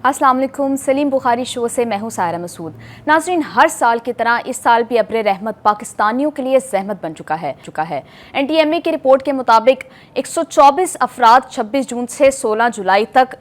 अस्सलाम वालेकुम। सलीम बुखारी शो से मैं हूं सायरा मसूद। नाज़रीन, हर साल की तरह इस साल भी अब्र रहमत पाकिस्तानियों के लिए ज़हमत बन चुका है। NTMA की रिपोर्ट के मुताबिक 124 अफराद 26 जून से 16 जुलाई तक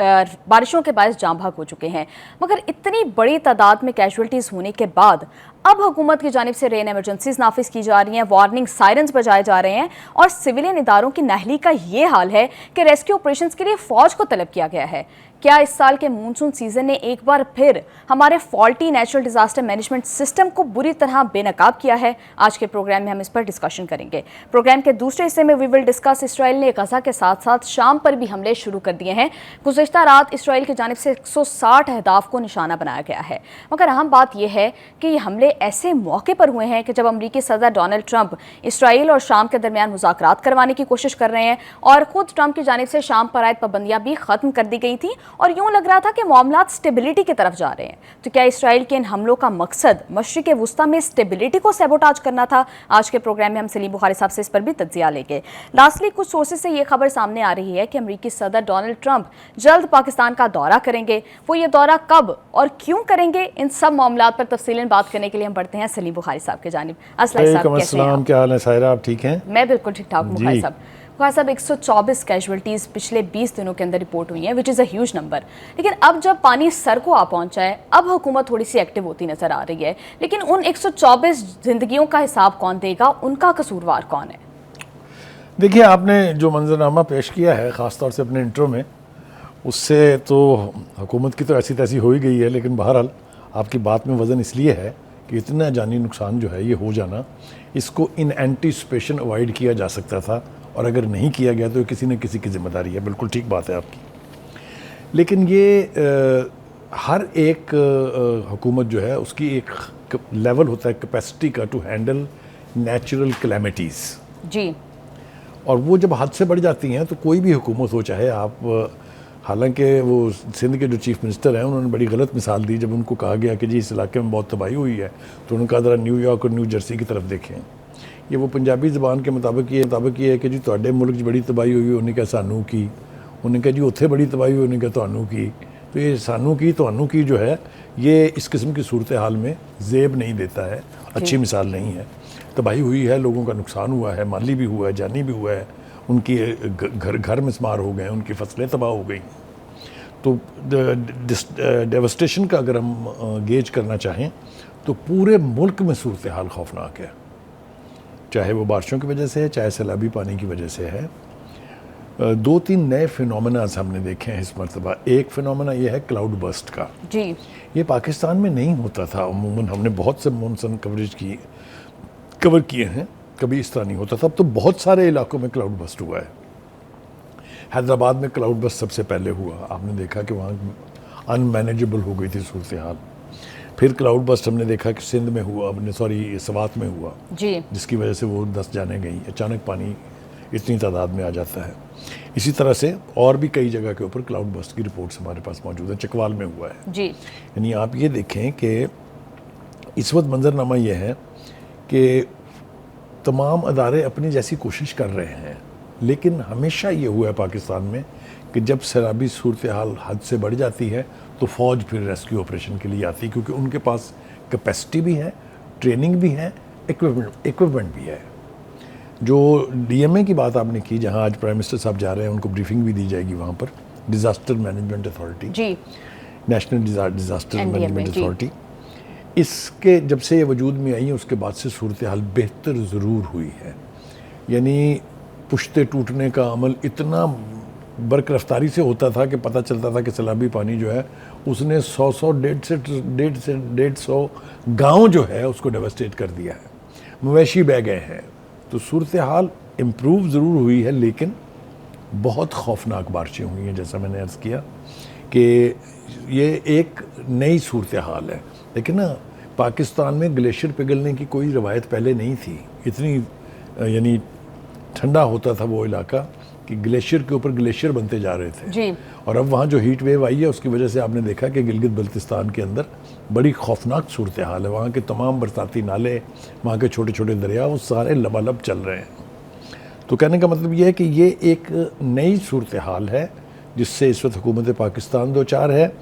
बारिशों के बायस जाँ भाग हो चुके हैं। मगर इतनी बड़ी तादाद में कैजुअल्टीज़ होने के बाद अब हुकूमत की जानिब से रेन एमरजेंसीज नाफिज की जा रही हैं, वार्निंग सायरन्स बजाए जा रहे हैं और सिविलियन इदारों की नाहली का ये हाल है कि रेस्क्यू ऑपरेशन के लिए फौज को तलब किया गया है। क्या इस साल के मानसून सीजन ने एक बार फिर हमारे faulty natural disaster management system को बुरी तरह बेनकाब किया है? आज के प्रोग्राम में हम इस पर डिस्कशन करेंगे। प्रोग्राम के दूसरे हिस्से में वी विल डिस्कस इसराइल ने गजा के साथ साथ शाम पर भी हमले शुरू कर दिए हैं। गुज़िश्ता रात इसराइल की जानिब से 160 अहदाफ को निशाना बनाया गया है। मगर अहम बात यह है कि ये हमले ऐसे मौके पर हुए हैं कि जब अमरीकी सदर डोनाल्ड ट्रंप इसराइल और शाम के दरमियान मुज़ाकरात करवाने की कोशिश कर रहे हैं और खुद ट्रंप की जानिब से शाम पर आयद पाबंदियां भी खत्म कर दी गई थी और यूं लग रहा था कि मामलात स्टेबिलिटी की तरफ जा रहे हैं। तो क्या इसराइल के इन हमलों का मकसद मशरिक वुस्ता में स्टेबिलिटी को सैबोटाज करना था? आज के प्रोग्राम में हम सलीम बुखारी साहब से इस पर भी तज्जिया लेंगे। लास्टली, कुछ सोर्सेज से ये खबर सामने आ रही है कि अमरीकी सदर डोनाल्ड ट्रंप जल्द पाकिस्तान का दौरा करेंगे। वो ये दौरा कब और क्यों करेंगे, इन सब मामलात पर तफसीलन बात करने के लिए हम बढ़ते हैं सलीम बुखारी साहब की जानिब। अस्सलाम, क्या हाल है सायरा, आप ठीक हैं? मैं बिल्कुल ठीक ठाक हूं बुखारी साहब। 124 कैजुअल्टीज़ पिछले 20 दिनों के अंदर रिपोर्ट हुई हैं, which is a huge number. लेकिन अब जब पानी सर को आ पहुंचा है, अब हुकूमत थोड़ी सी एक्टिव होती नजर आ रही है। लेकिन उन 124 जिंदगियों का हिसाब कौन देगा? उनका कसूरवार कौन है? देखिए, आपने जो मंजरनामा पेश किया है ख़ासतौर से अपने इंट्रो में, उससे तो हुकूमत की तो ऐसी तैसी हो ही गई है। लेकिन बहरहाल आपकी बात में वज़न इसलिए है कि इतना जानी नुकसान जो है ये हो जाना, इसको इन एंटीसिपेशन अवॉइड किया जा सकता था और अगर नहीं किया गया तो किसी न किसी की जिम्मेदारी है। बिल्कुल ठीक बात है आपकी। लेकिन ये हर एक हुकूमत जो है उसकी एक लेवल होता है कैपेसिटी का टू हैंडल नेचुरल कैलेमिटीज़ जी। और वो जब हद से बढ़ जाती हैं तो कोई भी हुकूमत हो, चाहे आप, हालांकि वो सिंध के जो चीफ मिनिस्टर हैं उन्होंने बड़ी गलत मिसाल दी जब उनको कहा गया कि जी इस इलाके में बहुत तबाही हुई है, तो उन्होंने कहा ज़रा न्यूयॉर्क और न्यू जर्सी की तरफ देखें। ये वो पंजाबी ज़बान के मुताबिक ये है कि जी तुहाडे मुल्क च बड़ी तबाही हुई, उन्हें कहा सानू की, उन्हें कहा जी उत्थे बड़ी तबाही हुई, उन्हें कहा तुहानू की। तो ये सानू की तुहानू की जो है ये इस किस्म की सूरत हाल में ज़ेब नहीं देता है, अच्छी मिसाल नहीं है। तबाही हुई है, लोगों का नुकसान हुआ है, माली भी हुआ है, जानी भी हुआ है, उनकी घर मिसमार हो गए, उनकी फसलें तबाह हो गई। तो डेवस्टेशन का अगर हम गेज करना चाहें तो पूरे मुल्क में सूरत हाल खौफनाक है, चाहे वो बारिशों की वजह से है, चाहे सैलाबी पानी की वजह से है। 2-3 नए फिनोमेनाज हमने देखे हैं इस मरतबा। एक फिनोमेना ये है क्लाउड बर्स्ट का जी। ये पाकिस्तान में नहीं होता था अमूमन, हमने बहुत से मॉनसून कवर किए हैं, कभी इस तरह नहीं होता था। अब तो बहुत सारे इलाकों में क्लाउड बर्स्ट हुआ है। हैदराबाद में क्लाउड बर्स्ट सबसे पहले हुआ, आपने देखा कि वहाँ अनमैनेजेबल हो गई थी सूरत हाल। फिर क्लाउड बर्स्ट हमने देखा कि सिंध में हुआ, सवात में हुआ जी, जिसकी वजह से वो 10 जाने गई। अचानक पानी इतनी तादाद में आ जाता है। इसी तरह से और भी कई जगह के ऊपर क्लाउड बर्स्ट की रिपोर्ट्स हमारे पास मौजूद है। चकवाल में हुआ है जी। यानी आप ये देखें कि इस वक्त मंजरनामा ये है कि तमाम अदारे अपनी जैसी कोशिश कर रहे हैं, लेकिन हमेशा ये हुआ है पाकिस्तान में कि जब सैलाबी सूरत हाल हद से बढ़ जाती है तो फ़ौज फिर रेस्क्यू ऑपरेशन के लिए आती है, क्योंकि उनके पास कैपेसिटी भी है, ट्रेनिंग भी है, इक्विपमेंट भी है। जो DMA की बात आपने की, जहां आज प्राइम मिनिस्टर साहब जा रहे हैं, उनको ब्रीफिंग भी दी जाएगी वहाँ पर, डिज़ास्टर मैनेजमेंट अथॉरिटी जी, नेशनल डिज़ास्टर मैनेजमेंट अथॉरिटी, इसके जब से ये वजूद में आई है उसके बाद से सूरत हाल बेहतर ज़रूर हुई है। यानी पुश्ते टूटने का अमल इतना बरक रफ्तारी से होता था कि पता चलता था कि सैलाबी पानी जो है उसने 100 गांव जो है उसको डेवस्टेट कर दिया है, मवेशी बह गए हैं। तो सूरत हाल इम्प्रूव ज़रूर हुई है, लेकिन बहुत खौफनाक बारिशें हुई हैं। जैसा मैंने अर्ज़ किया कि ये एक नई सूरत हाल है। लेकिन ना, पाकिस्तान में ग्लेशियर पिघलने की कोई रवायत पहले नहीं थी। इतनी यानी ठंडा होता था वो इलाका कि ग्लेशियर के ऊपर ग्लेशियर बनते जा रहे थे जी। और अब वहाँ जो हीट वेव आई है उसकी वजह से आपने देखा कि गिलगित बल्तिस्तान के अंदर बड़ी खौफनाक सूरत हाल है। वहाँ के तमाम बरसाती नाले, वहाँ के छोटे छोटे दरिया, वो सारे लबालब चल रहे हैं। तो कहने का मतलब ये है कि ये एक नई सूरत हाल है जिससे इस वक्त हुकूमत पाकिस्तान दो चार है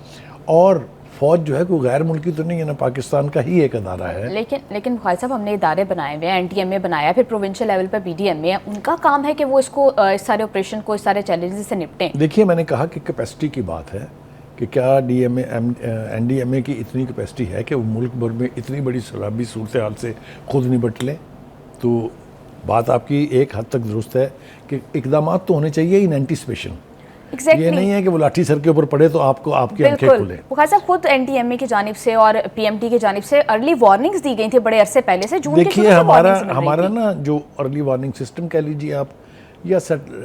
और फ़ौज जो है कोई गैर मुल्की तो नहीं है ना, पाकिस्तान का ही एक अदारा है। लेकिन भाई साहब, हमने इदारे बनाए हुए हैं, एनटीएमए बनाया, फिर प्रोविंशियल लेवल पर बीडीएमए है, उनका काम है कि वो इसको इस सारे ऑपरेशन को, इस सारे चैलेंजेस से निपटें। देखिए, मैंने कहा कि कैपेसिटी की बात है कि क्या डीएमए एनडीएमए की इतनी कैपेसिटी है कि वो मुल्क भर में इतनी बड़ी सैलाबी सूरत हाल से खुद निपट लें। तो बात आपकी एक हद तक दुरुस्त है कि इकदाम तो होने चाहिए इन एंटीसिपेशन। ये नहीं है कि वो लाठी सर के ऊपर पड़े तो आपको आपकी आंखें खुले। बुखारी साहब, खुद एनटीएमए की जानिब से और पीएमटी की जानिब से अर्ली वार्निंग्स दी गई थी बड़े अरसे पहले से। जून देखिए, हमारा ना जो अर्ली वार्निंग सिस्टम कह लीजिए आप, या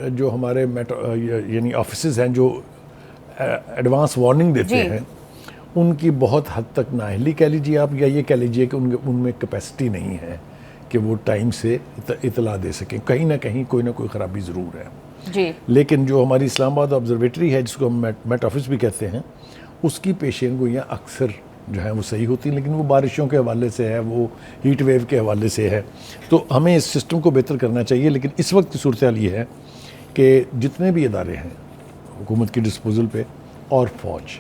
जो हमारे यानी ऑफिसेज हैं जो एडवांस वार्निंग देते हैं, उनकी बहुत हद तक नाअहली कह लीजिए आप, या ये कह लीजिए कि उनमें कैपेसिटी नहीं है कि वो टाइम से इतला दे सकें। कहीं ना कहीं कोई ना कोई ख़राबी ज़रूर है जी। लेकिन जो हमारी इस्लामाबाद ऑब्जर्वेटरी है, जिसको हम मेट ऑफिस भी कहते हैं, उसकी पेशेन गोइयाँ अक्सर जो है वो सही होती हैं, लेकिन वो बारिशों के हवाले से है, वो हीट वेव के हवाले से है। तो हमें इस सिस्टम को बेहतर करना चाहिए। लेकिन इस वक्त की सूरत हाल ये है कि जितने भी इदारे हैं हुकूमत की डिस्पोजल पे और फ़ौज,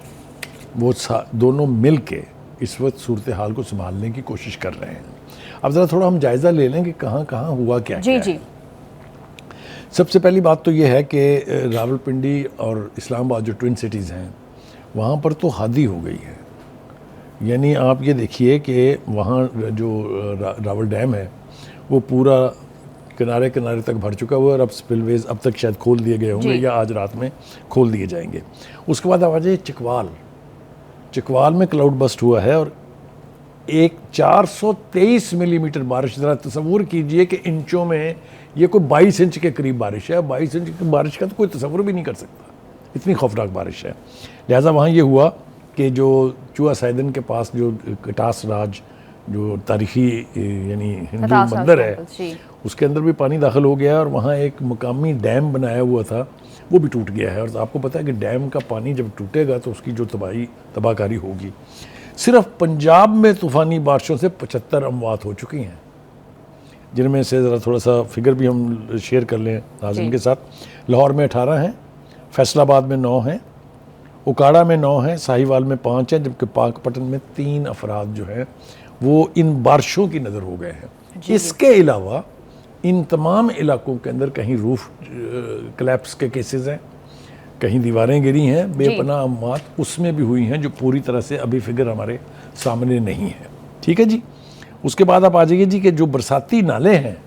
वो दोनों मिल के इस वक्त सूरत हाल को संभालने की कोशिश कर रहे हैं। अब ज़रा थोड़ा हम जायज़ा ले लें कि कहाँ कहाँ हुआ क्या जी क्या जी। है। सबसे पहली बात तो ये है कि रावलपिंडी और इस्लामाबाद जो ट्विन सिटीज़ हैं, वहाँ पर तो हद ही हो गई है। यानी आप ये देखिए कि वहाँ जो रावल डैम है वो पूरा किनारे किनारे तक भर चुका हुआ है, और अब स्पिलवेज अब तक शायद खोल दिए गए होंगे या आज रात में खोल दिए जाएंगे। उसके बाद आ जाए चिकवाल में क्लाउड बस्ट हुआ है, और एक 423 मिलीमीटर बारिश। ज़रा तसव्वुर कीजिए कि इंचों में ये कोई 22 इंच के करीब बारिश है। 22 इंच की बारिश का तो कोई तसव्वुर भी नहीं कर सकता, इतनी खौफनाक बारिश है। लिहाजा वहाँ ये हुआ कि जो चूहा सैदन के पास जो कटास राज जो तारीखी यानी हिंदू मंदिर है, उसके अंदर भी पानी दाखिल हो गया, और वहाँ एक मुकामी डैम बनाया हुआ था वो भी टूट गया है। और आपको पता है कि डैम का पानी जब टूटेगा तो उसकी जो तबाहकारी होगी। सिर्फ पंजाब में तूफ़ानी बारिशों से 75 अमवात हो चुकी हैं, जिनमें से ज़रा थोड़ा सा फिगर भी हम शेयर कर लें नाज़रीन के साथ। लाहौर में 18 हैं, फैसलाबाद में 9 हैं, उकाड़ा में 9 हैं, साहिवाल में 5 हैं, जबकि पाकपटन में 3 अफराद जो हैं वो इन बारिशों की नज़र हो गए हैं। इसके अलावा इन तमाम इलाकों के अंदर कहीं रूफ कलैप्स के केसेस हैं, कहीं दीवारें गिरी हैं, बेपनाह अमवात उसमें भी हुई हैं, जो पूरी तरह से अभी फिगर हमारे सामने नहीं है। ठीक है जी। उसके बाद आप आ जाइए जी कि जो बरसाती नाले हैं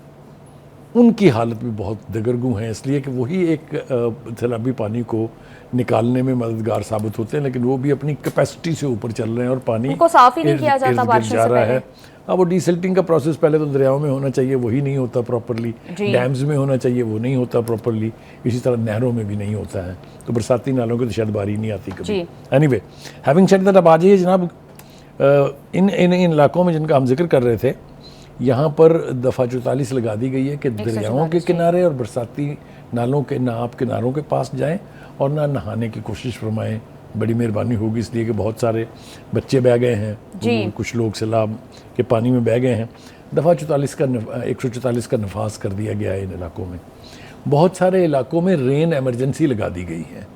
उनकी हालत भी बहुत दगरगू हैं, इसलिए कि वही एक सैलाबी पानी को निकालने में मददगार साबित होते हैं, लेकिन वो भी अपनी कैपेसिटी से ऊपर चल रहे हैं और पानी उनको साफ ही नहीं किया जाता बारिशों जा से रहा पहले। है। अब वो डीसिल्टिंग का प्रोसेस पहले तो दरियाओं में होना चाहिए, वही नहीं होता प्रॉपरली। डैम्स में होना चाहिए, वो नहीं होता प्रॉपरली। इसी तरह नहरों में भी नहीं होता है, तो बरसाती नालों की तो शायद बारी नहीं आती कभी। एनीवे, हैविंग सेड दैट, अब आ जाइए जनाब इन इलाकों में जिनका हम जिक्र कर रहे थे, यहाँ पर दफ़ा 44 लगा दी गई है कि दरियाओं के किनारे और बरसाती नालों के ना आप किनारों के पास जाएं और ना नहाने की कोशिश फरमाएं, बड़ी मेहरबानी होगी। इसलिए कि बहुत सारे बच्चे बह गए हैं, कुछ लोग सैलाब के पानी में बह गए हैं। दफ़ा 144 का नफाज कर दिया गया है इन इलाकों में। बहुत सारे इलाकों में रेन एमरजेंसी लगा दी गई है।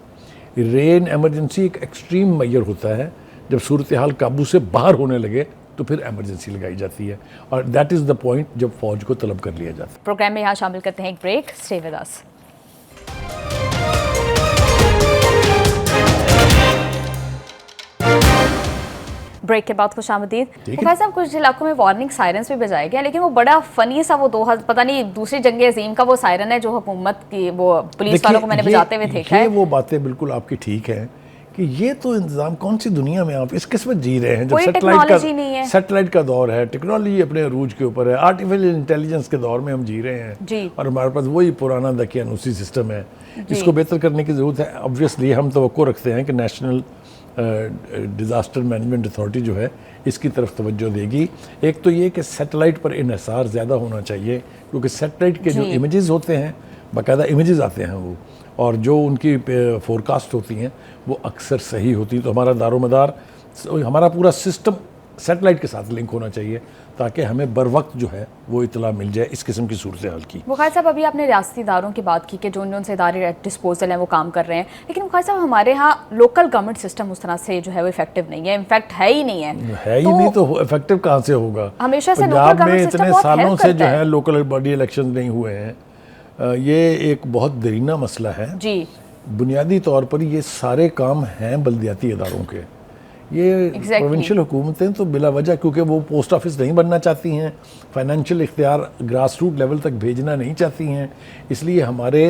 रेन एमरजेंसी एक एक्सट्रीम मेजर होता है, जब सूरत हाल काबू से बाहर होने लगे तो फिर एमरजेंसी लगाई जाती है, और दैट इज़ द पॉइंट जब फौज को तलब कर लिया जाता है। प्रोग्राम में यहाँ शामिल करते हैं एक break. Stay with us. Break के बाद खुशामदीद। मुखर साहब, कुछ इलाकों में वार्निंग सायरन्स भी बजाए गए, लेकिन वो बड़ा फनी सा वो पता नहीं दूसरी जंग अजीम का वो सायरन है जो हुकूमत की वो पुलिस वालों को मैंने बजाते हुए देखा है। वो बातें बिल्कुल आपकी ठीक है कि ये तो इंतजाम कौन सी दुनिया में आप इस किस्मत जी रहे हैं, जब सैटेलाइट का दौर है, टेक्नोलॉजी अपने अरूज के ऊपर है, आर्टिफिशियल इंटेलिजेंस के दौर में हम जी रहे हैं, और हमारे पास वही पुराना दकियानूसी सिस्टम है। इसको बेहतर करने की ज़रूरत है। ऑब्वियसली हम तवक्को रखते हैं कि नेशनल डिज़ास्टर मैनेजमेंट अथॉरिटी जो है इसकी तरफ तवज्जो देगी। एक तो ये कि सैटेलाइट पर इन्हिसार ज़्यादा होना चाहिए, क्योंकि सैटेलाइट के जो इमेजेस होते हैं, बाकायदा इमेजेस आते हैं वो, और जो उनकी फोरकास्ट होती हैं वो अक्सर सही होती है। तो हमारा दारोमदार, हमारा पूरा सिस्टम सैटेलाइट के साथ लिंक होना चाहिए ताकि हमें बर वक्त जो है वो इतला मिल जाए इस किस्म की सूरत हाल की। बुखारी साहब, अभी आपने रियासती इदारों की बात की कि जो उनसे इदारे डिस्पोजल हैं वो काम कर रहे हैं, लेकिन बुखारी साहब हमारे यहाँ लोकल गवर्नमेंट सिस्टम उस तरह से जो है वो इफेक्टिव नहीं है, इनफैक्ट है ही नहीं है नहीं तो इफेक्टिव कहाँ से होगा? हमेशा से पंजाब लोकल में गवर्नमेंट इतने सिस्टम सालों से जो है लोकल बॉडी इलेक्शन नहीं हुए हैं। ये एक बहुत दरीना मसला है जी। बुनियादी तौर पर ये सारे काम हैं बल्दियाती इदारों के। ये प्रोविंशियल हुकूमतें तो बिला वजह, क्योंकि वो पोस्ट ऑफिस नहीं बनना चाहती हैं, फाइनेंशियल इख्तियार ग्रास रूट लेवल तक भेजना नहीं चाहती हैं, इसलिए हमारे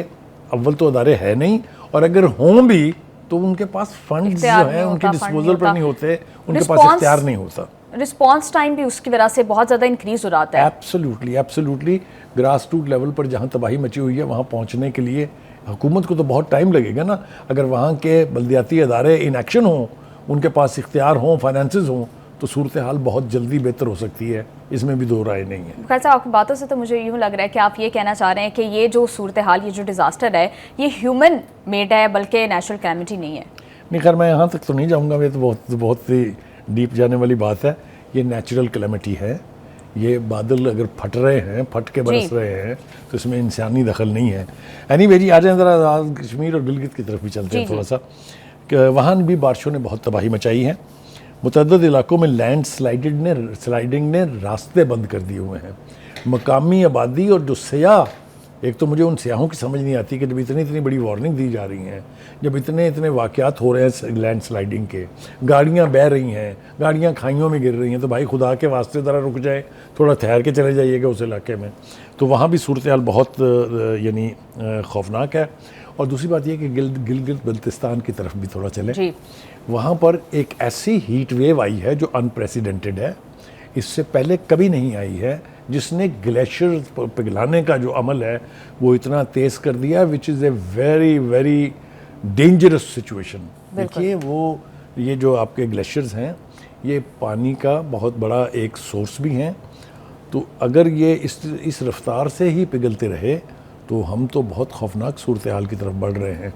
अव्वल तो अदारे हैं नहीं, और अगर हों भी तो उनके पास फंड्स जो हैं उनके डिस्पोजल पर नहीं होते, उनके पास इख्तियार नहीं होता। रिस्पांस टाइम भी उसकी वजह से बहुत ज़्यादा इंक्रीज हो जाता है। एब्सोल्युटली ग्रास रूट लेवल पर जहाँ तबाही मची हुई है वहाँ पहुँचने के लिए हुकूमत को तो बहुत टाइम लगेगा ना। अगर वहाँ के बल्दियाती अदारे इन एक्शन हों, उनके पास इख्तियार हों, फाइनेंसेस हों, तो सूरत हाल बहुत जल्दी बेहतर हो सकती है, इसमें भी दो राय नहीं है। खैर साहब, आपकी बातों से तो मुझे यूँ लग रहा है कि आप ये कहना चाह रहे हैं कि ये जो सूरत हाल, ये जो डिज़ास्टर है, ये ह्यूमन मेड है बल्कि नेचुरल कैलेमिटी नहीं है। नहीं, खैर मैं यहाँ तक तो नहीं जाऊँगा, ये तो बहुत ही डीप जाने वाली बात है। ये नेचुरल कैलेमिटी है। ये बादल अगर फट रहे हैं, फट के बरस रहे हैं, तो इसमें इंसानी दखल नहीं है। एनीवे जी, आ जाए ज़रा कश्मीर और गिलगित की तरफ भी चलते हैं थोड़ा सा। वहाँ भी बारिशों ने बहुत तबाही मचाई है। मुतअद्दिद इलाकों में लैंड स्लाइडिंग ने रास्ते बंद कर दिए हुए हैं। मकामी आबादी और जो सयाह, एक तो मुझे उन सयाहों की समझ नहीं आती कि जब इतनी बड़ी वार्निंग दी जा रही हैं, जब इतने वाक़यात हो रहे हैं लैंड स्लाइडिंग के, गाड़ियाँ बह रही हैं, गाड़ियाँ खाइयों में गिर रही हैं, तो भाई खुदा के वास्ते ज़रा रुक जाए, थोड़ा ठहर के चले जाइएगा उस इलाके में। तो वहाँ भी सूरत हाल बहुत यानी खौफनाक है। और दूसरी बात यह कि गिलगित बल्तिस्तान की तरफ भी थोड़ा चले, वहाँ पर एक ऐसी हीट वेव आई है जो अनप्रेसिडेंटेड है, इससे पहले कभी नहीं आई है, जिसने ग्लेशियर पिघलाने का जो अमल है वो इतना तेज़ कर दिया, which is a very very dangerous situation. देखिए, वो ये जो आपके ग्लेशियर्स हैं, ये पानी का बहुत बड़ा एक सोर्स भी हैं, तो अगर ये इस रफ्तार से ही पिघलते रहे तो हम तो बहुत खौफनाक सूरत हाल की तरफ बढ़ रहे हैं।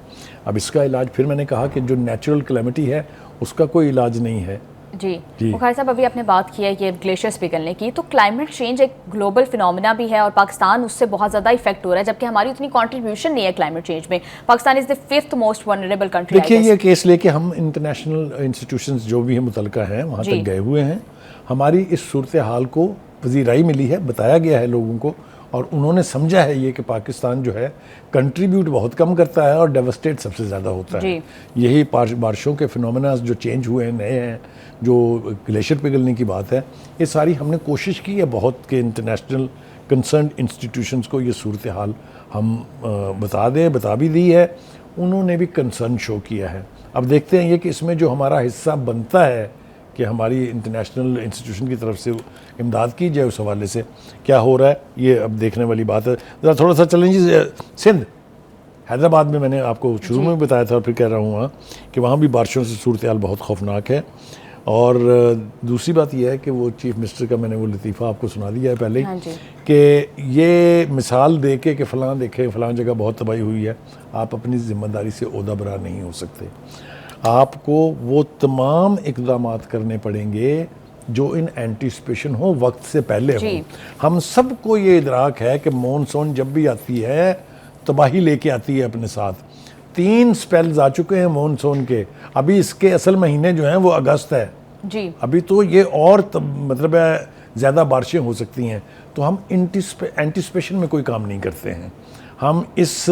अब इसका इलाज, फिर मैंने कहा कि जो नेचुरल कैलेमिटी है उसका कोई इलाज नहीं है। जी बुखारी साहब, अभी आपने बात की है ये ग्लेशियर्स पिघलने की, तो क्लाइमेट चेंज एक ग्लोबल फिनोमेना भी है और पाकिस्तान उससे बहुत ज़्यादा इफेक्ट हो रहा है, जबकि हमारी उतनी कंट्रीब्यूशन नहीं है क्लाइमेट चेंज में। Pakistan is the 5th most vulnerable country. देखिए, ये केस लेके हम इंटरनेशनल इंस्टीट्यूशंस जो भी है मुतलका हैं वहाँ तक गए हुए हैं। हमारी इस सूरत हाल को पजीराई मिली है, बताया गया है लोगों को, और उन्होंने समझा है ये कि पाकिस्तान जो है कंट्रीब्यूट बहुत कम करता है और डेवस्टेट सबसे ज़्यादा होता है। यही बारिशों के फिनोमेना जो चेंज हुए हैं, नए हैं, जो ग्लेशियर पिघलने की बात है, ये सारी हमने कोशिश की है बहुत कि इंटरनेशनल कंसर्न इंस्टीट्यूशंस को ये सूरत हाल हम बता भी दी है, उन्होंने भी कंसर्न शो किया है। अब देखते हैं ये कि इसमें जो हमारा हिस्सा बनता है कि हमारी इंटरनेशनल इंस्टीट्यूशन की तरफ से इमदाद की जाए, उस हवाले से क्या हो रहा है ये अब देखने वाली बात है। ज़रा थोड़ा सा चलें जी, सिंध हैदराबाद में मैंने आपको शुरू में बताया था और फिर कह रहा हूँ वहाँ कि वहाँ भी बारिशों से सूरत हाल बहुत खौफनाक है। और दूसरी बात यह है कि वो चीफ मिनिस्टर का मैंने वो लतीफ़ा आपको सुना दिया है पहले ही कि ये मिसाल दे के कि फ़लाँ देखे फ़लाँ जगह बहुत तबाही हुई है, आप अपनी ज़िम्मेदारी से ओहदा बरा नहीं हो सकते। आपको वो तमाम इक़दामात करने पड़ेंगे जो इन एंटीसिपेशन हो, वक्त से पहले हो। हम सबको ये इदराक है कि मॉनसून जब भी आती है तबाही लेके आती है अपने साथ। 3 स्पेल्स आ चुके हैं मॉनसून के, अभी इसके असल महीने जो हैं वो अगस्त है जी। अभी तो ये और मतलब ज़्यादा बारिशें हो सकती हैं, तो हम एंटीसिपेशन में कोई काम नहीं करते हैं। हम इस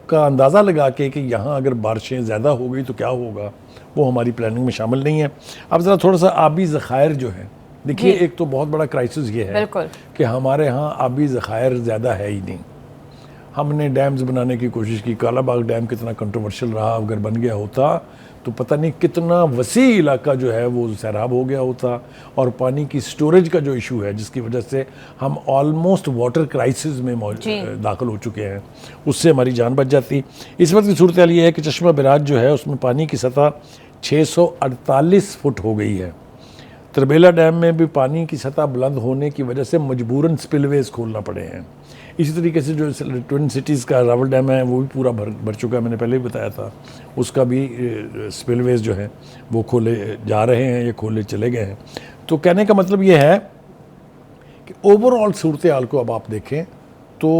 का अंदाज़ा लगा के कि यहाँ अगर बारिशें ज़्यादा हो गई तो क्या होगा, वो हमारी प्लानिंग में शामिल नहीं है। अब ज़रा थोड़ा सा आबी ज़खायर जो है, देखिए एक तो बहुत बड़ा क्राइसिस ये है कि हमारे यहाँ आबी ज़खायर ज़्यादा है ही नहीं। हमने डैम्स बनाने की कोशिश की, कालाबाग डैम कितना कंट्रोवर्शियल रहा, अगर बन गया होता तो पता नहीं कितना वसी इलाका जो है वो सैराब हो गया होता, और पानी की स्टोरेज का जो इशू है जिसकी वजह से हम ऑलमोस्ट वाटर क्राइसिस में दाखिल हो चुके हैं, उससे हमारी जान बच जाती। इस वक्त की सूरत हाल ये है कि चश्मा बिराज जो है उसमें पानी की सतह 648 फुट हो गई है। तरबेला डैम में भी पानी की सतह बुलंद होने की वजह से मजबूरन स्पिलवेज खोलना पड़े हैं। इसी तरीके से जो ट्विन सिटीज़ का रावल डैम है वो भी पूरा भर चुका है, मैंने पहले भी बताया था, उसका भी स्पिलवेज जो है वो खोले जा रहे हैं, ये खोले चले गए हैं। तो कहने का मतलब ये है कि ओवरऑल सूरत हाल को अब आप देखें तो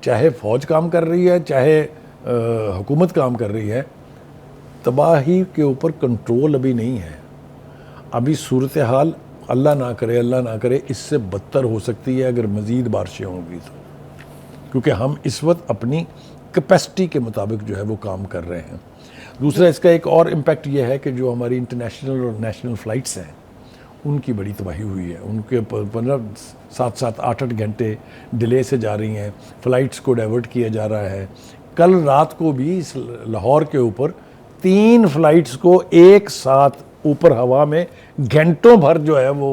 चाहे फ़ौज काम कर रही है, चाहे हुकूमत काम कर रही है, तबाही के ऊपर कंट्रोल अभी नहीं है। अभी सूरत हाल अल्लाह ना करे इससे बदतर हो सकती है अगर मज़ीद बारिशें होंगी तो, क्योंकि हम इस वक्त अपनी कैपेसिटी के मुताबिक जो है वो काम कर रहे हैं। दूसरा इसका एक और इम्पैक्ट ये है कि जो हमारी इंटरनेशनल और नेशनल फ़्लाइट्स हैं उनकी बड़ी तबाही हुई है। उनके 7-8 घंटे डिले से जा रही हैं, फ़्लाइट्स को डाइवर्ट किया जा रहा है। कल रात को भी इस लाहौर के ऊपर 3 फ़्लाइट्स को एक साथ ऊपर हवा में घंटों भर जो है वो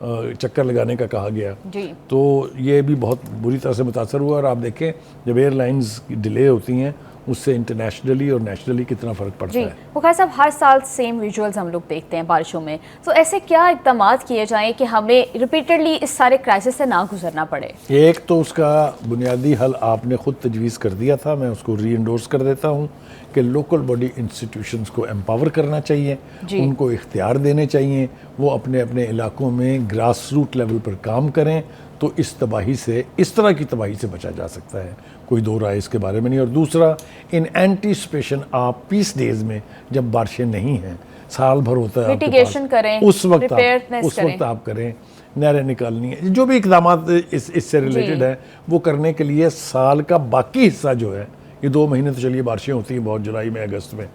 चक्कर लगाने का कहा गया जी। तो ये भी बहुत बुरी तरह से मुतासर हुआ। और आप देखें जब एयरलाइंस डिले होती हैं उससे इंटरनेशनली और नेशनली कितना फ़र्क पड़ता है। बुखारी साहब, हर साल सेम विजुअल्स हम लोग देखते हैं बारिशों में, तो ऐसे क्या इक़दाम किए जाएं कि हमें रिपीटेडली इस सारे क्राइसिस से ना गुजरना पड़े? एक तो उसका बुनियादी हल आपने ख़ुद तजवीज़ कर दिया था, मैं उसको री एंडोर्स कर देता हूँ कि लोकल बॉडी इंस्टीट्यूशंस को एम्पावर करना चाहिए, उनको इख्तियार देने चाहिए, वो अपने अपने इलाकों में ग्रास रूट लेवल पर काम करें, तो इस तबाही से, इस तरह की तबाही से बचा जा सकता है, कोई दो राय इसके बारे में नहीं। और दूसरा, इन एंटीसिपेशन आप पीस डेज में जब बारिशें नहीं हैं, साल भर होता है मिटिगेशन करें, उस वक्त आप करें, नहरें निकालनी है, जो भी इक़दाम इससे रिलेटेड है वो करने के लिए साल का बाकी हिस्सा जो है, ये 2 महीने तो चलिए बारिशें होती हैं बहुत, जुलाई में, अगस्त में,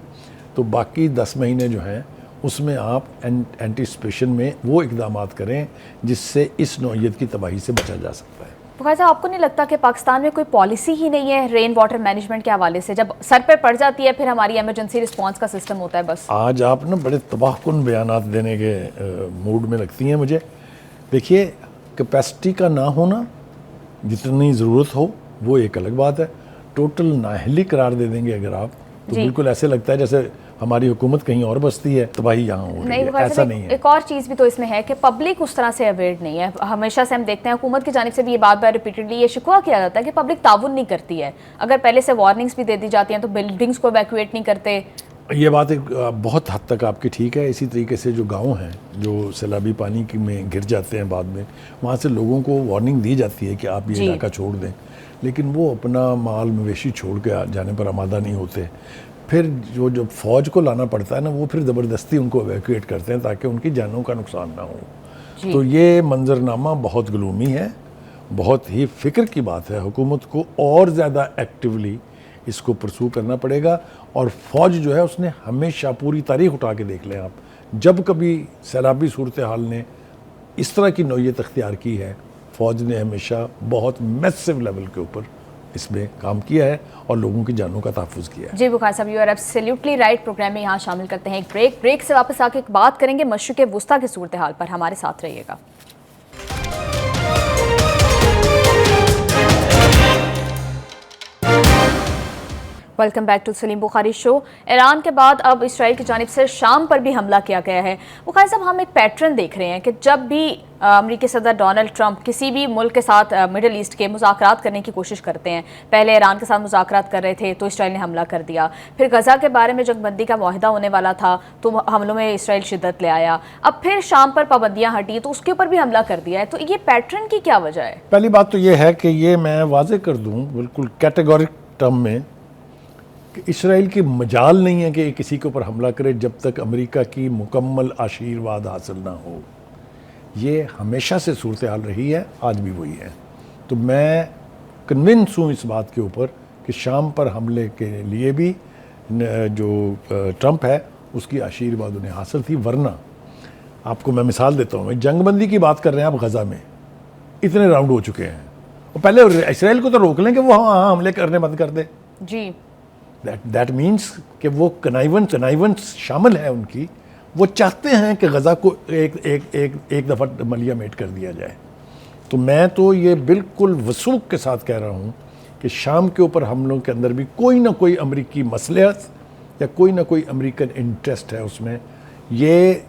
तो बाकी 10 महीने जो हैं उसमें आप एंटीसिपेशन में वो इक़दाम करें जिससे इस नौइयत की तबाही से बचा जा सकता है। बुखारी साहब, आपको नहीं लगता कि पाकिस्तान में कोई पॉलिसी ही नहीं है रेन वाटर मैनेजमेंट के हवाले से? जब सर पे पड़ जाती है फिर हमारी इमरजेंसी रिस्पांस का सिस्टम होता है बस। आज आप ना बड़े तबाहकुन बयानात देने के मूड में लगती हैं मुझे। देखिए, कैपेसिटी का ना होना, जितनी ज़रूरत हो वो एक अलग बात है। टोटल नाअहली करार दे देंगे अगर आप, तो बिल्कुल ऐसे लगता है जैसे हमारी हुकूमत कहीं और बसती है, तबाही यहाँ हो रही है। ऐसा नहीं है। एक और चीज़ भी तो इसमें है कि पब्लिक उस तरह से अवेयर नहीं है। हमेशा से हम देखते हैं हुकूमत की जानिब से भी ये बार बार रिपीटेडली ये शिकवा किया जाता है कि पब्लिक ताउन नहीं करती है। अगर पहले से वार्निंग्स भी दे दी जाती हैं तो बिल्डिंग्स को इवैक्यूएट नहीं करते। ये बात एक बहुत हद तक आपकी ठीक है। इसी तरीके से जो गाँव हैं जो सैलाबी पानी में गिर जाते हैं बाद में, वहाँ से लोगों को वार्निंग दी जाती है कि आप ये इलाका छोड़ दें, लेकिन वो अपना माल मवेशी छोड़ के जाने पर आमादा नहीं होते। फिर जो फ़ौज को लाना पड़ता है ना, वो फिर ज़बरदस्ती उनको एवैक्यूएट करते हैं ताकि उनकी जानों का नुकसान ना हो। तो ये मंजरनामा बहुत गलूमी है, बहुत ही फ़िक्र की बात है। हुकूमत को और ज़्यादा एक्टिवली इसको परसू करना पड़ेगा। और फ़ौज जो है उसने हमेशा, पूरी तारीख उठा के देख लें आप, जब कभी सैलाबी सूरत हाल ने इस तरह की नौइयत अख्तियार की है, फ़ौज ने हमेशा बहुत मैसिव लेवल के ऊपर इसमें काम किया है और लोगों की जानों का तहफ़्फ़ुज़ किया है। जी बुखारी साहब, you are absolutely right. Programme में यहाँ शामिल करते हैं एक ब्रेक से वापस आके बात करेंगे मशरिक़ वुस्ता की सूरत हाल पर। हमारे साथ रहिएगा। Welcome back to Salim Bukhari show. Iran के बाद अब इसराइल की जानिब से शाम पर भी हमला किया गया है। बुखारी साहब, हम एक पैटर्न देख रहे हैं कि जब भी अमेरिकी सदर डोनाल्ड ट्रंप किसी भी मुल्क के साथ मिडल ईस्ट के मुज़ाकरात करने की कोशिश करते हैं, पहले ईरान के साथ मुज़ाकरात कर रहे थे तो इसराइल ने हमला कर दिया, फिर गज़ा के बारे में जंगबंदी का मुआहदा होने वाला था तो हमलों में इसराइल शिद्दत ले आया, अब फिर शाम पर पाबंदियाँ हटी तो उसके ऊपर भी हमला कर दिया है। तो ये पैटर्न की क्या वजह है? पहली बात तो ये है कि ये मैं वाज़ेह कर दूँ बिल्कुल कैटेगोरिक टर्म में कि इसराइल की मजाल नहीं है कि किसी के ऊपर हमला करे जब तक अमेरिका की मुकम्मल आशीर्वाद हासिल ना हो। ये हमेशा से सूरत हाल रही है, आज भी वही है। तो मैं कन्विंस हूँ इस बात के ऊपर कि शाम पर हमले के लिए भी जो ट्रंप है उसकी आशीर्वाद उन्हें हासिल थी। वरना आपको मैं मिसाल देता हूँ, जंगबंदी की बात कर रहे हैं आप, गज़ा में इतने राउंड हो चुके हैं, और पहले इसराइल को तो रोक लें कि वो हाँ हमले करने बंद कर दे जी। दैट मीन्स कि वो कनाइवेंस शामिल है उनकी, वो चाहते हैं कि गज़ा को एक दफ़ा मलियामेट कर दिया जाए। तो मैं तो ये बिल्कुल वसूख के साथ कह रहा हूँ कि शाम के ऊपर हम लोगों के अंदर भी कोई ना कोई अमरीकी मसलहत या कोई ना कोई अमेरिकन इंटरेस्ट है उसमें। ये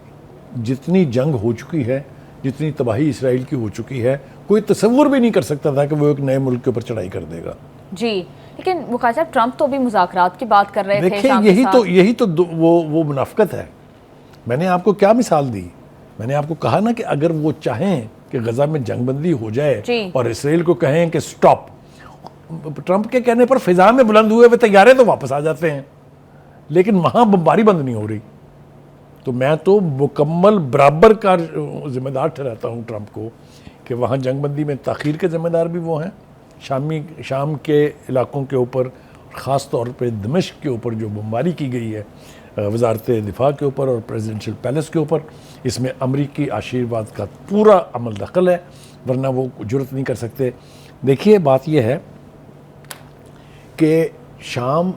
जितनी जंग हो चुकी है, जितनी तबाही इसराइल की हो चुकी है, कोई तसव्वुर भी नहीं कर सकता था कि वो एक नए मुल्क के ऊपर चढ़ाई कर देगा। जी, लेकिन बुखारी साहब, ट्रंप तो भी मुज़ाकरात की बात कर रहे थे। देखिए, यही तो वो मुनाफ़िकत है। मैंने आपको क्या मिसाल दी मैंने आपको कहा ना कि अगर वो चाहें कि गजा में जंगबंदी हो जाए जी। और इसराइल को कहें कि स्टॉप, ट्रंप के कहने पर फिजा में बुलंद हुए हुए तैयारे तो वापस आ जाते हैं, लेकिन वहां बमबारी बंद नहीं हो रही। तो मैं तो मुकम्मल बराबर का जिम्मेदार ठहराता हूं ट्रंप को कि वहां जंगबंदी में ताख़ीर के जिम्मेदार भी वो हैं। शाम के इलाकों के ऊपर, ख़ास तौर पे दमिश्क के ऊपर जो बमबारी की गई है वजारत दिफा के ऊपर और प्रेसिडेंशियल पैलेस के ऊपर, इसमें अमरीकी आशीर्वाद का पूरा अमल दखल है, वरना वो जुर्रत नहीं कर सकते। देखिए बात यह है कि शाम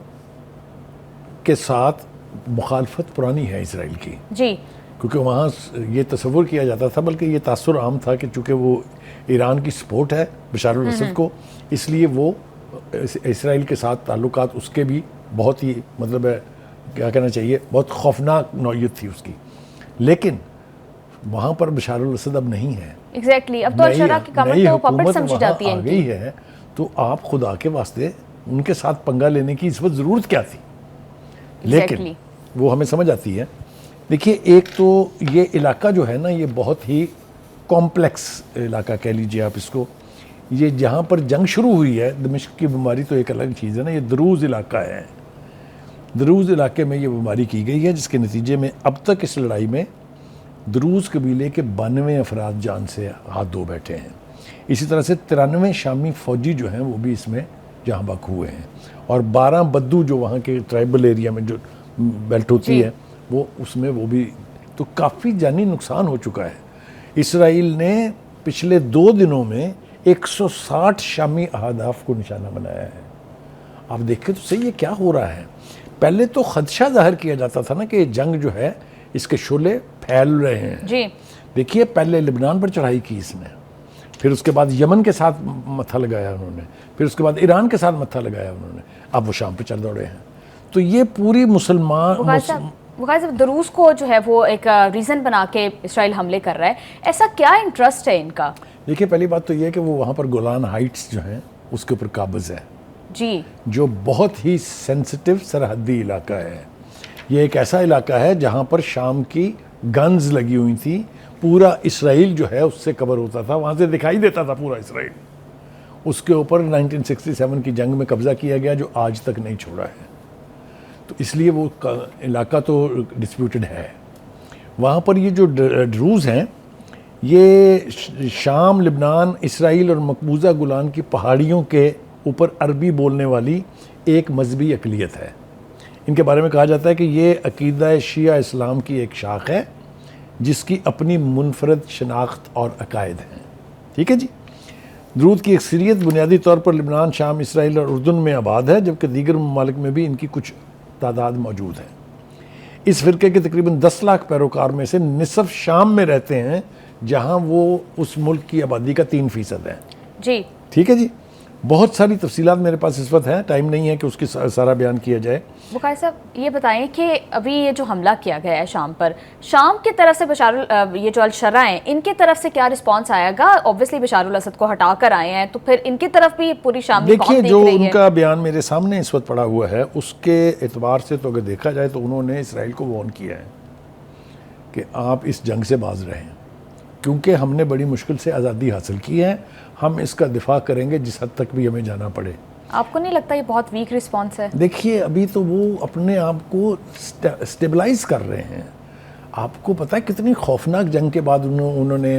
के साथ मुखालफत पुरानी है इसराइल की जी, क्योंकि वहाँ ये तस्वुर किया जाता था, बल्कि ये तासुर आम था कि चूँकि वो ईरान की सपोर्ट है बशार अल असद को, इसलिए वो इसराइल के साथ ताल्लुकात उसके भी बहुत ही मतलब है, क्या कहना चाहिए, बहुत खौफनाक नौयत थी उसकी। लेकिन वहाँ पर बशार अल असद अब नहीं है। एग्जैक्टली। अब तो अल-शरा की गवर्नमेंट तो पपेट समझी जाती है आ गई है, तो आप खुदा के वास्ते उनके साथ पंगा लेने की इस वक्त ज़रूरत क्या थी? लेकिन वो हमें समझ आती है। देखिए, एक तो ये इलाका जो है ना, ये बहुत ही कॉम्प्लेक्स इलाका कह लीजिए आप इसको। ये जहाँ पर जंग शुरू हुई है, दमिश्क की बीमारी तो एक अलग चीज़ है ना, ये दरूज इलाका है। दरूज इलाके में ये बीमारी की गई है, जिसके नतीजे में अब तक इस लड़ाई में दरूज कबीले के 92 अफराद जान से हाथ धो बैठे हैं। इसी तरह से 93 शामी फ़ौजी जो हैं वो भी इसमें जहाँ बक हुए हैं, और 12 बद्दू जो वहाँ के ट्राइबल एरिया में जो बेल्ट होती है वो उसमें वो भी, तो काफ़ी जानी नुकसान हो चुका है। इसराइल ने पिछले 2 दिनों में 160 शामी अहदाफ को निशाना बनाया है। आप देखें तो सही ये क्या हो रहा है। पहले तो खदशा जाहिर किया जाता था ना कि जंग जो है इसके शोले फैल रहे हैं जी। देखिए, पहले लिबनान पर चढ़ाई की इसने, फिर उसके बाद यमन के साथ मत्था लगाया उन्होंने, फिर उसके बाद ईरान के साथ मत्था लगाया उन्होंने, अब वो शाम पे चल दौड़े हैं। तो ये पूरी मुखालिफ दरूज को जो है वो एक रीज़न बना के इसराइल हमले कर रहा है, ऐसा क्या इंटरेस्ट है इनका? देखिए, पहली बात तो ये है कि वो वहाँ पर गोलान हाइट्स जो हैं उसके ऊपर काबिज है जी, जो बहुत ही सेंसिटिव सरहदी इलाका है। ये एक ऐसा इलाका है जहाँ पर शाम की गन्स लगी हुई थी, पूरा इसराइल जो है उससे कवर होता था, वहाँ से दिखाई देता था पूरा इसराइल। उसके ऊपर 1967 की जंग में कब्ज़ा किया गया जो आज तक नहीं छोड़ा है, तो इसलिए वो इलाका तो डिस्प्यूटेड है। वहाँ पर ये जो ड्रूज़ हैं ये शाम, लिबनान, इसराइल और मकबूजा गुलान की पहाड़ियों के ऊपर अरबी बोलने वाली एक मजहबी अक़लियत है। इनके बारे में कहा जाता है कि ये अक़ीदा शिया इस्लाम की एक शाख है जिसकी अपनी मुनफरद शनाख्त और अकायद हैं। ठीक है जी। दरूद की अक्सरियत बुनियादी तौर पर लिबनान, शाम, इसराइल और उर्दून में आबाद है, जबकि दीगर ममालिक में भी इनकी कुछ तादाद मौजूद है। इस फ़िरके के तकरीबन 10 लाख पैरोकार में से निसफ शाम में रहते हैं, जहाँ वो उस मुल्क की आबादी का 3% है जी। ठीक है जी। बहुत सारी तफसीलात मेरे पास इस वक्त हैं, टाइम नहीं है कि उसकी सारा बयान किया जाए। बुखारी साहब, ये बताएं कि अभी ये जो हमला किया गया है शाम पर, शाम की तरफ से ये जो अल-शरा हैं, इनकी तरफ से क्या रिस्पांस आएगा? ऑब्वियसली बशार अल असद को हटा कर आए हैं, तो फिर इनकी तरफ भी पूरी शाम देखिए, जो उनका बयान मेरे सामने इस वक्त पड़ा हुआ है उसके एतबार से तो अगर देखा जाए तो उन्होंने इसराइल को वार्न किया है कि आप इस जंग से बाज रहें, क्योंकि हमने बड़ी मुश्किल से आज़ादी हासिल की है, हम इसका दिफा करेंगे जिस हद तक भी हमें जाना पड़े। आपको नहीं लगता ये बहुत वीक रिस्पांस है? देखिए, अभी तो वो अपने आप को स्टेबलाइज कर रहे हैं। आपको पता है कितनी खौफनाक जंग के बाद उन्होंने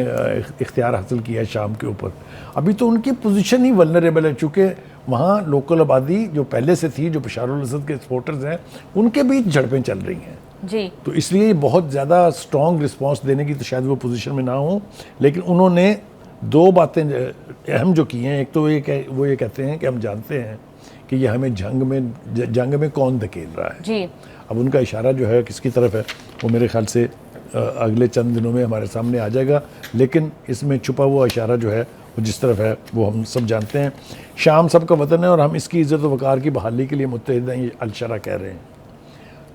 इख्तियार हासिल किया है शाम के ऊपर। अभी तो उनकी पोजीशन ही वल्नरेबल है, चूँकि वहाँ लोकल आबादी जो पहले से थी, जो बशार अल असद के सपोर्टर्स हैं, उनके बीच झड़पें चल रही हैं जी। तो इसलिए बहुत ज़्यादा स्ट्रॉन्ग रिस्पांस देने की तो शायद वो पोजीशन में ना हो, लेकिन उन्होंने 2 बातें अहम जो की हैं। एक तो वो ये कहते हैं कि हम जानते हैं कि ये हमें जंग में कौन धकेल रहा है जी। अब उनका इशारा जो है किसकी तरफ है वो मेरे ख्याल से अगले चंद दिनों में हमारे सामने आ जाएगा, लेकिन इसमें छुपा हुआ इशारा जो है वो जिस तरफ है वो हम सब जानते हैं। शाम सबका वतन है और हम इसकी इज़्ज़त व वक़ार की बहाली के लिए मुत्तहिद हैं, ये अल-शरा कह रहे हैं।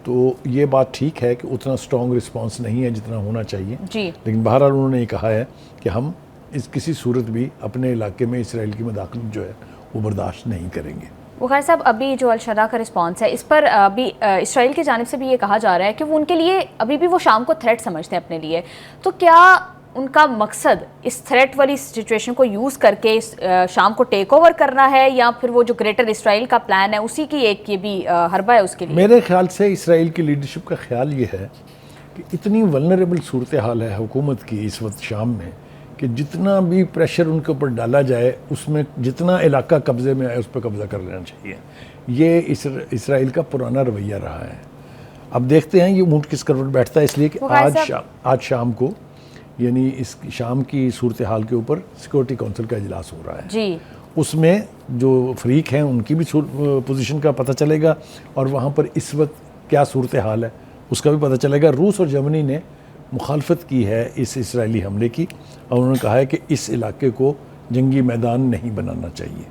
तो ये बात ठीक है कि उतना स्ट्रॉन्ग रिस्पांस नहीं है जितना होना चाहिए जी। लेकिन बहरहाल उन्होंने ये कहा है कि हम इस किसी सूरत भी अपने इलाके में इसराइल की मदाखलत जो है वो बर्दाश्त नहीं करेंगे। बुखारी साहब, अभी जो अल-शरा का रिस्पॉन्स है इस पर अभी इसराइल की जानिब से भी ये कहा जा रहा है कि वो उनके लिए अभी भी वो शाम को थ्रेट समझते हैं अपने लिए। तो क्या उनका मकसद इस थ्रेट वाली सिचुएशन को यूज़ करके इस शाम को टेक ओवर करना है, या फिर वो जो ग्रेटर इसराइल का प्लान है उसी की एक ये भी हरबा है उसके लिए? मेरे ख्याल से इसराइल की लीडरशिप का ख्याल ये है कि इतनी वल्नरेबल सूरत हाल है हुकूमत की इस वक्त शाम में कि जितना भी प्रेशर उनके ऊपर डाला जाए उसमें जितना इलाका कब्ज़े में आए उस पर कब्ज़ा कर लेना चाहिए। ये इसराइल का पुराना रवैया रहा है। अब देखते हैं ये ऊँट किस करवट बैठता है, इसलिए कि आज शाम को यानी इस शाम की सूरत हाल के ऊपर सिक्योरिटी काउंसिल का इजलास हो रहा है जी। उसमें जो फरीक हैं उनकी भी पोजीशन का पता चलेगा और वहाँ पर इस वक्त क्या सूरत हाल है उसका भी पता चलेगा। रूस और जर्मनी ने मुखालफत की है इस इसराइली हमले की और उन्होंने कहा है कि इस इलाके को जंगी मैदान नहीं बनाना चाहिए।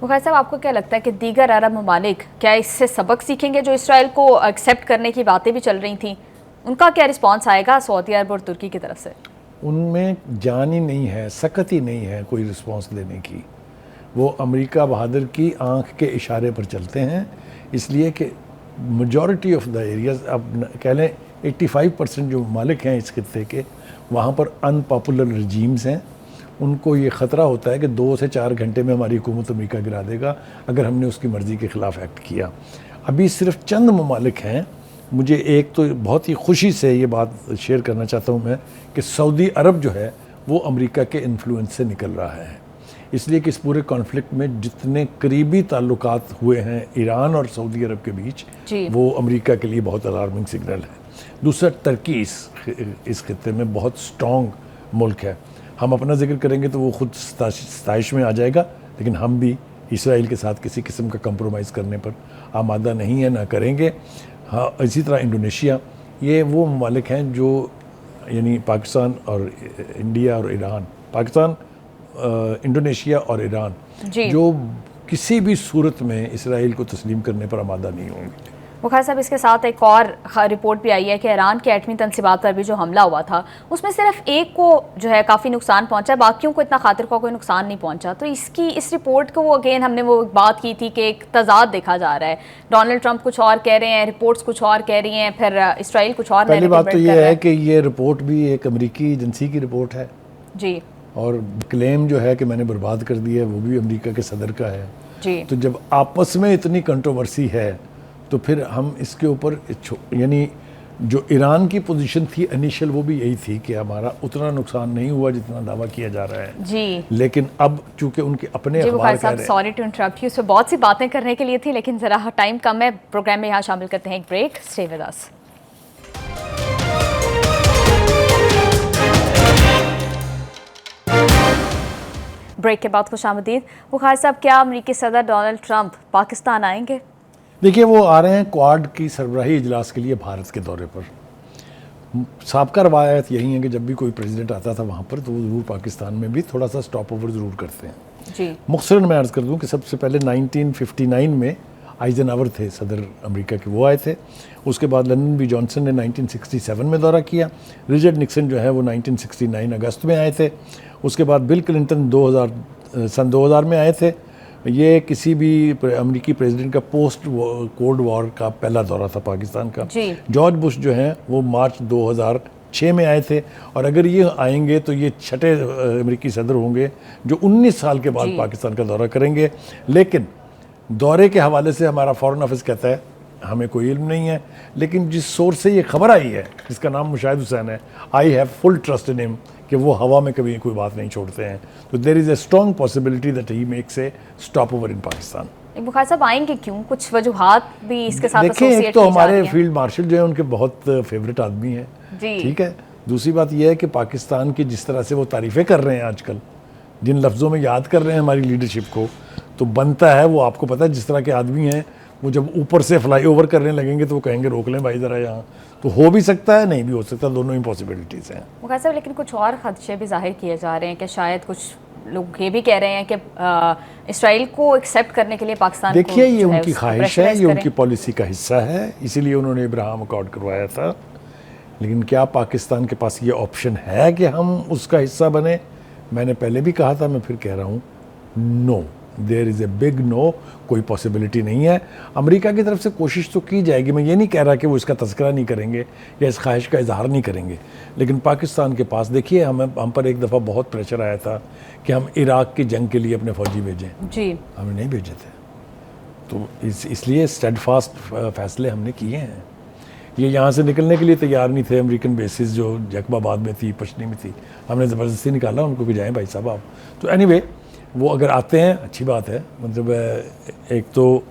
बुखारी साहब, आपको क्या लगता है कि दीगर अरब ममालिक क्या इससे सबक सीखेंगे? जो इसराइल को एक्सेप्ट करने की बातें भी चल रही थी, उनका क्या रिस्पॉन्स आएगा सऊदी अरब और तुर्की की तरफ से? उनमें जान ही नहीं है, सकत ही नहीं है कोई रिस्पॉन्स देने की। वो अमेरिका बहादुर की आंख के इशारे पर चलते हैं, इसलिए कि मेजॉरिटी ऑफ द एरियाज, अब कह लें 85% जो मालिक हैं इस खित्ते के, वहाँ पर अनपॉपुलर रजीम्स हैं। उनको ये ख़तरा होता है कि 2 से 4 घंटे में हमारी हुकूमत अमेरिका गिरा देगा अगर हमने उसकी मर्ज़ी के ख़िलाफ़ एक्ट किया। अभी सिर्फ चंद ममालिक हैं। मुझे एक तो बहुत ही खुशी से ये बात शेयर करना चाहता हूँ मैं कि सऊदी अरब जो है वो अमेरिका के इन्फ्लुएंस से निकल रहा है, इसलिए कि इस पूरे कॉन्फ्लिक्ट में जितने करीबी ताल्लुकात हुए हैं ईरान और सऊदी अरब के बीच, वो अमेरिका के लिए बहुत अलार्मिंग सिग्नल है। दूसरा, तुर्की इस खित्ते में बहुत स्ट्रॉन्ग मुल्क है। हम अपना जिक्र करेंगे तो वो खुद सताइश में आ जाएगा, लेकिन हम भी इसराइल के साथ किसी किस्म का कंप्रोमाइज़ करने पर आमादा नहीं है, ना करेंगे। हाँ, इसी तरह इंडोनेशिया, ये वो ममालिक हैं जो यानी पाकिस्तान और इंडिया और ईरान, पाकिस्तान, इंडोनेशिया और ईरान जो किसी भी सूरत में इसराइल को तस्लीम करने पर आमादा नहीं होंगे। बुखारी साहब, इसके साथ एक और रिपोर्ट भी आई है कि ईरान के एटमी तनसीबात पर भी जो हमला हुआ था उसमें सिर्फ एक को जो है काफ़ी नुकसान पहुंचा, बाकियों को इतना खातिर का कोई नुकसान नहीं पहुंचा। तो इस रिपोर्ट को वो अगेन हमने वो बात की थी कि एक तजाद देखा जा रहा है। डोनाल्ड ट्रंप कुछ और कह रहे हैं, रिपोर्ट्स कुछ और कह रही हैं, फिर इसराइल कुछ और। पहली बात तो ये है कि ये रिपोर्ट भी एक अमेरिकी एजेंसी की रिपोर्ट है जी, और क्लेम जो है कि मैंने बर्बाद कर दिया है वो भी अमेरिका के सदर का है जी। तो जब आपस में इतनी कंट्रोवर्सी है तो फिर हम इसके ऊपर, यानी जो ईरान की पोजीशन थी इनिशियल वो भी यही थी कि हमारा उतना नुकसान नहीं हुआ जितना दावा किया जा रहा है जी, लेकिन अब चूंकि उनके अपने अखबार कह रहे हैं। सॉरी टू इंटरप्ट यू, इसमें बहुत सी बातें करने के लिए थी लेकिन ज़रा टाइम कम है। प्रोग्राम में यहाँ शामिल करते हैं एक break. Stay with us. Break के बाद खुशामदीद। बुखारी साहब, क्या अमेरिकी सदर डोनाल्ड ट्रंप पाकिस्तान आएंगे? देखिए, वो आ रहे हैं क्वाड की सरबराही इजलास के लिए भारत के दौरे पर। साबका रवायत यही है कि जब भी कोई प्रेसिडेंट आता था वहाँ पर तो वो ज़रूर पाकिस्तान में भी थोड़ा सा स्टॉप ओवर ज़रूर करते हैं जी। मुख्तसरन मैं अर्ज़ कर दूँ कि सबसे पहले 1959 में आइजनहावर थे सदर अमेरिका के, वो आए थे। उसके बाद लंदन बी जॉनसन ने 1967 में दौरा किया। रिचर्ड निक्सन जो है वो 1969 अगस्त में आए थे। उसके बाद बिल क्लिंटन सन 2000 में आए थे। ये किसी भी अमेरिकी प्रेसिडेंट का पोस्ट कोल्ड वॉर का पहला दौरा था पाकिस्तान का। जॉर्ज बुश जो हैं वो मार्च 2006 में आए थे और अगर ये आएंगे तो ये छठे अमेरिकी सदर होंगे जो 19 साल के बाद पाकिस्तान का दौरा करेंगे। लेकिन दौरे के हवाले से हमारा फॉरेन ऑफिस कहता है हमें कोई इल्म नहीं है, लेकिन जिस सोर्स से ये खबर आई है जिसका नाम मुशाहिद हुसैन है, I have full trust in him कि वो हवा में कभी कोई बात नहीं छोड़ते हैं। तो there is a strong possibility that he makes a stop over in Pakistan. Bukhari साहब, आएंगे क्यों? कुछ वजूहात भी इसके साथ देखिए, एक तो हमारे फील्ड मार्शल जो है उनके बहुत फेवरेट आदमी हैं, ठीक है। दूसरी बात यह है कि पाकिस्तान की जिस तरह से वो तारीफ़ें कर रहे हैं आजकल, जिन लफ्ज़ों में याद कर रहे हैं हमारी लीडरशिप को, तो बनता है, वो आपको पता है जिस तरह के आदमी हैं वो जब ऊपर से फ्लाई ओवर करने लगेंगे तो वो कहेंगे रोक लें भाई ज़रा यहाँ। तो हो भी सकता है, नहीं भी हो सकता, दोनों ही पॉसिबिलिटीज़ हैं। बुखारी साहब, लेकिन कुछ और खदशे भी जाहिर किए जा रहे हैं कि शायद कुछ लोग ये भी कह रहे हैं कि इसराइल को एक्सेप्ट करने के लिए पाकिस्तान, देखिए ये उनकी ख्वाहिश है, ये उनकी पॉलिसी का हिस्सा है, इसीलिए उन्होंने इब्राहिम अकॉर्ड करवाया था। लेकिन क्या पाकिस्तान के पास ये ऑप्शन है कि हम उसका हिस्सा बने? मैंने पहले भी कहा था, मैं फिर कह रहा हूँ, no, there is a big no, कोई पॉसिबिलिटी नहीं है। अमेरिका की तरफ से कोशिश तो की जाएगी, मैं ये नहीं कह रहा कि वो इसका तज़किरा नहीं करेंगे या इस ख्वाहिश का इजहार नहीं करेंगे, लेकिन पाकिस्तान के पास देखिए हम पर एक दफ़ा बहुत प्रेशर आया था कि हम इराक़ की जंग के लिए अपने फ़ौजी भेजें जी, हमने नहीं भेजे थे। तो इसलिए स्टेडफास्ट फैसले हमने किए हैं। ये यहाँ से निकलने के लिए तैयार नहीं थे, अमेरिकन बेसिस जो जैकबाबाद में थी, पश्चिमी में थी, हमने ज़बरदस्ती निकाला उनको कि जाएँ भाई साहब आप। तो एनीवे वो अगर आते हैं अच्छी बात है, मतलब एक तो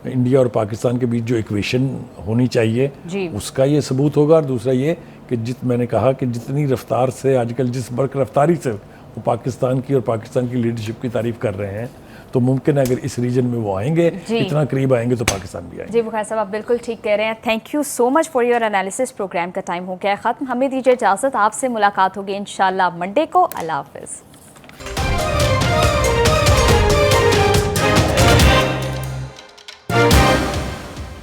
इंडिया और पाकिस्तान के बीच जो इक्वेशन होनी चाहिए उसका ये सबूत होगा, और दूसरा ये कि मैंने कहा कि जितनी रफ्तार से आजकल जिस बर्क रफ्तारी से वो पाकिस्तान की और पाकिस्तान की लीडरशिप की तारीफ़ कर रहे हैं, तो मुमकिन है अगर इस रीजन में वो आएंगे, इतना करीब आएंगे तो पाकिस्तान भी आएंगे। जी बुखारी साहब, आप बिल्कुल ठीक कह रहे हैं। Thank you so much for your analysis. Programme का टाइम हो गया है ख़त्म, हमें दीजिए इजाज़त, आपसे मुलाकात होगी इंशाल्लाह मंडे को। अल्लाह हाफ़िज़।